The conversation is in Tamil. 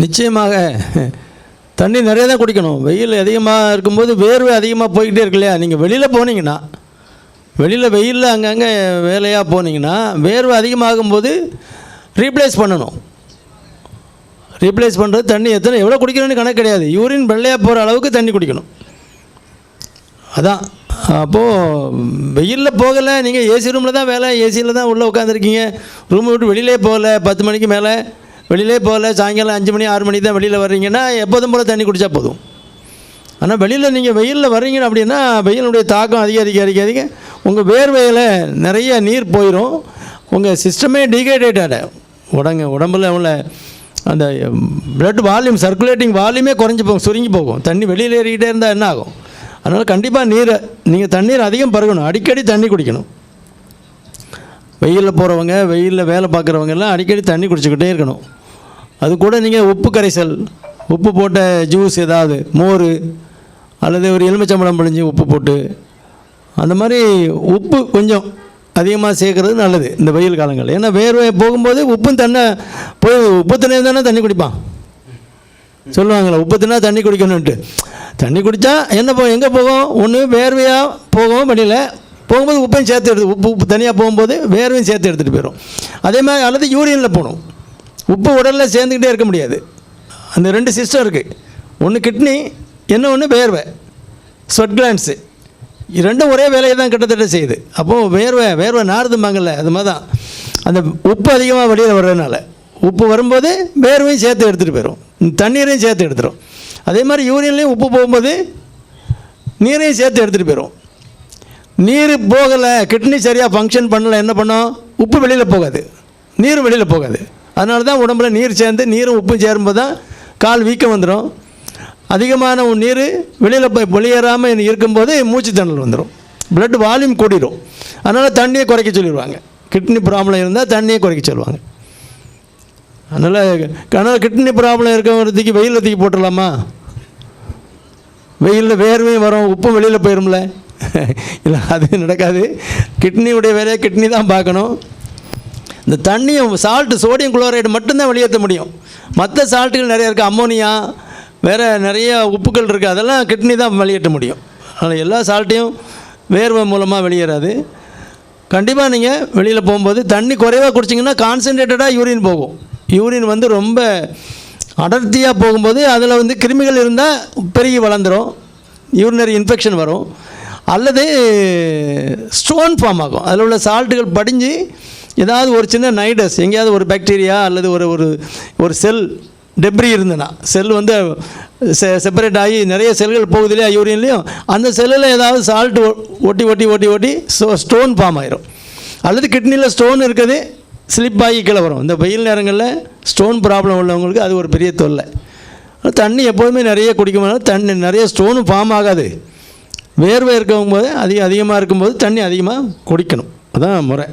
நிச்சயமாக தண்ணி நிறைய தான் குடிக்கணும். வெயில் அதிகமாக இருக்கும்போது வேர்வை அதிகமாக போய்கிட்டே இருக்கு இல்லையா? நீங்கள் வெளியில் போனீங்கன்னா, வெயிலில் அங்கங்கே வேலையாக போனீங்கன்னா வேர்வை அதிகமாகும்போது ரீப்ளேஸ் பண்ணணும். ரீப்ளேஸ் பண்ணுறது தண்ணி எவ்வளோ குடிக்கணும்னு கணக்கு கிடையாது. யூரின் வெள்ளையாக போகிற அளவுக்கு தண்ணி குடிக்கணும். அதான். அப்போது வெயிலில் போகலை, நீங்கள் ஏசி ரூமில் தான் வேலை, ஏசியில் தான் உள்ளே உட்காந்துருக்கீங்க, ரூமை விட்டு வெளியிலே போகலை, 10 மணிக்கு மேலே வெளியிலே போகலை, சாயங்காலம் 5 மணி 6 மணிக்கு தான் வெளியில் வர்றீங்கன்னா எப்போதும் போல் தண்ணி குடித்தா போதும். ஆனால் வெளியில் நீங்கள் வெயிலில் வர்றீங்க அப்படின்னா வெயிலுடைய தாக்கம் அதிக உங்கள் வேர்வையில் நிறைய நீர் போயிடும். உங்கள் சிஸ்டமே டீஹைட்ரேட் ஆகிடும். உடம்புல உள்ள அந்த பிளட் வால்யூம், சர்க்குலேட்டிங் வால்யூமே குறைஞ்சி போகும், சுருங்கி போகும். தண்ணி வெளியில் ஏறிக்கிட்டே இருந்தால் என்ன ஆகும்? அதனால் கண்டிப்பாக நீங்கள் தண்ணீர் அதிகம் பருகணும், அடிக்கடி தண்ணி குடிக்கணும். வெயிலில் போகிறவங்க, வெயிலில் வேலை பார்க்குறவங்கெல்லாம் அடிக்கடி தண்ணி குடிச்சிக்கிட்டே இருக்கணும். அது கூட நீங்கள் உப்பு கரைசல், உப்பு போட்ட ஜூஸ், ஏதாவது மோர் அல்லது ஒரு எலுமிச்சம்பழம் பிழிஞ்சு உப்பு போட்டு, அந்த மாதிரி உப்பு கொஞ்சம் அதிகமாக சேர்க்குறது நல்லது இந்த வெயில் காலங்கள். ஏன்னா வேர்வை போகும்போது உப்பும் உப்பு தண்ணி தானே தண்ணி குடிப்பான் சொல்லுவாங்களே, உப்பு தின்னா தண்ணி குடிக்கணுன்ட்டு. தண்ணி குடித்தா என்ன எங்கே போகும்? ஒன்று வேர்வையாக போகும், வெளியில் போகும்போது உப்பையும் சேர்த்து உப்பு தனியாக போகும்போது வேர்வையும் சேர்த்து எடுத்துகிட்டு போயிடும். அதே மாதிரி அல்லது யூரியனில் போகணும். உப்பு உடலில் சேர்ந்துக்கிட்டே இருக்க முடியாது. அந்த 2 சிஸ்டம் இருக்குது. ஒன்று கிட்னி, ஒன்று வேர்வை, ஸ்வெட் கிளான்ஸு. ரெண்டும் ஒரே வேலையை தான் கிட்டத்தட்ட செய்யுது. அப்போது வேர்வை நாறுதும்பாங்கல்ல, அது மாதிரி தான். அந்த உப்பு அதிகமாக வெளியில் வர்றதுனால உப்பு வரும்போது வேர்வையும் சேர்த்து எடுத்துகிட்டு போயிடும், தண்ணீரையும் சேர்த்து எடுத்துடும். அதே மாதிரி யூரியன்லேயும் உப்பு போகும்போது நீரையும் சேர்த்து எடுத்துகிட்டு போயிடும். நீர் போகலை, கிட்னி சரியாக ஃபங்க்ஷன் பண்ணலை, என்ன பண்ணோம்? உப்பு வெளியில் போகாது, நீரும் வெளியில் போகாது. அதனால தான் உடம்புல நீர் சேர்ந்து நீரும் உப்பும் சேரும்போது தான் கால் வீக்கம் வந்துடும். அதிகமான நீர் வெளியில் போய் வெளியேறாமல் இருக்கும்போது மூச்சு திணறல் வந்துடும், பிளட் வால்யூம் கூடிடும். அதனால் தண்ணியை குறைக்க சொல்லிடுவாங்க. கிட்னி ப்ராப்ளம் இருந்தால் தண்ணியை குறைக்க சொல்லுவாங்க. அதனால் கிட்னி ப்ராப்ளம் இருக்கிறதுக்கு வெயிலில் தூக்கி போட்டுடலாமா? வெயிலில் வேர்வையும் வரும், உப்பும் வெளியில் போயிடும்ல. இல்லை, அது நடக்காது. கிட்னியுடைய வேலையை கிட்னி தான் பார்க்கணும். இந்த தண்ணியும் சோடியம் குளோரைடு மட்டும்தான் வெளியேற்ற முடியும். மற்ற சால்ட்டுகள் நிறைய இருக்குது, அம்மோனியா, வேறு நிறைய உப்புக்கள் இருக்குது, அதெல்லாம் கிட்னி தான் வெளியேற்ற முடியும். அதனால் எல்லா சால்ட்டையும் வேர்வை மூலமாக வெளியேறாது. கண்டிப்பாக நீங்கள் வெளியில் போகும்போது தண்ணி குறைவாக குடிச்சிங்கன்னா கான்சன்ட்ரேட்டடாக யூரின் போகும். யூரின் ரொம்ப அடர்த்தியாக போகும்போது அதில் கிருமிகள் இருந்தால் பெருகி வளர்ந்துடும், யூரினரி இன்ஃபெக்ஷன் வரும். அல்லது ஸ்டோன் ஃபார்ம் ஆகும். அதில் உள்ள சால்ட்டுகள் படிஞ்சு ஏதாவது ஒரு சின்ன நைடஸ், எங்கேயாவது ஒரு பாக்டீரியா அல்லது ஒரு செல் டெப்ரி இருந்ததுன்னா, செல் செப்பரேட் ஆகி நிறைய செல்கள் போகுது இல்லையா யூரின்லேயும், அந்த செல்லில் ஏதாவது சால்ட்டு ஒட்டி ஸ்டோன் ஃபார்ம் ஆயிரும். அல்லது கிட்னியில் ஸ்டோன் இருக்குது, ஸ்லிப் ஆகி கீழே வரும். இந்த வெயில் நேரங்களில் ஸ்டோன் ப்ராப்ளம் உள்ளவங்களுக்கு அது ஒரு பெரிய தொல்லை. தண்ணி எப்போதுமே நிறைய குடிக்கும்போது தண்ணி நிறைய ஸ்டோனும் ஃபார்ம் ஆகாது. வேர்வை இருக்கும்போது அதிகமாக இருக்கும்போது தண்ணி அதிகமாக குடிக்கணும். அதுதான் முறை.